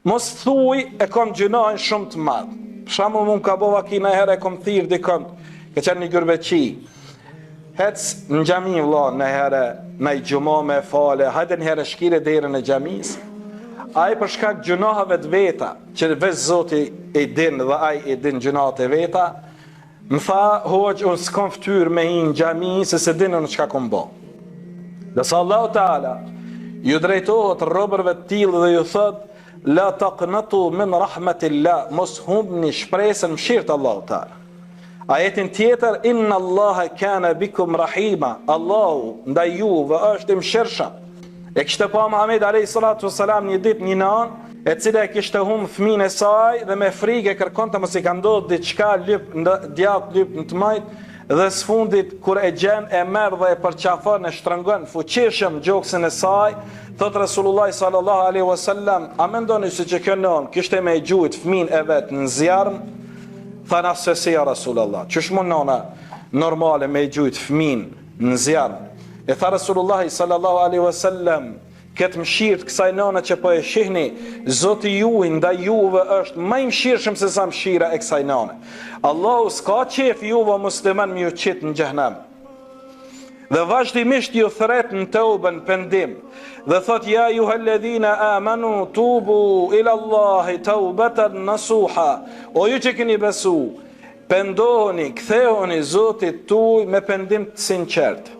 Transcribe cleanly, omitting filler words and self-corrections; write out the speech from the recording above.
Mos thuj e kom gjinohen shumë të madh. Për shembull, mund ka bova ki në herë e kom thirr dikon, ka qenë një gërbeqi. Hec në xhami vëlla në herë, në xhumë me fale, hajde në herë shkire derën e xhamis. Ai për shkak gjunohave të veta, që vetë Zoti e din dhe ai e din gjunahet e veta, më tha, hoq, unë s'kom fytyr me hi në xhami se se din unë çka kom bë. Dhe sa Allahu Teala ju drejtohet robërve të tillë dhe ju thot, la taqnatu min rahmatillah, mos humbni shpresën mëshirë të Allahu Teala. Ajetin tjetër, inna Allaha kana bikum rahima, Allahu ndaj juve është i mëshirshëm. E kishte pa Muhamedi alayhi salatu wasalam një ditë një nan, e cila e kishte humb fëmijën e saj dhe me frikë kërkonte mos i ka ndodhur diçka djathtë lyp në të majt, dhe sfundit kur e gjen e merr dhe e përqafon e shtrëngon fuqishëm gjoksin e saj. Thot Resulullah sallallahu alaihi wasallam, a mendoni se që kjo nën kishte me gjujt fëmin e vet në zjarm? Thana se si ja Resulullah, ç'është mund nona normale me gjujt fëmin në zjarm? E tha Resulullah sallallahu alaihi wasallam, këtë mëshirë kësaj nëne që po e shihni, Zoti juaj ndaj juve është më i mëshirshëm se sa mëshira e kësaj nëne. Allahu s'ka qef juve musliman me ju qit në xhenem. Dhe vazhdimisht ju thret në tauben pendim. Dhe thot, ja juhalladhina amanu tubu ila Allahi taubatan nasuha. O ju që keni besu, pendohuni, kthehuni Zotit tuaj me pendim të sinqert.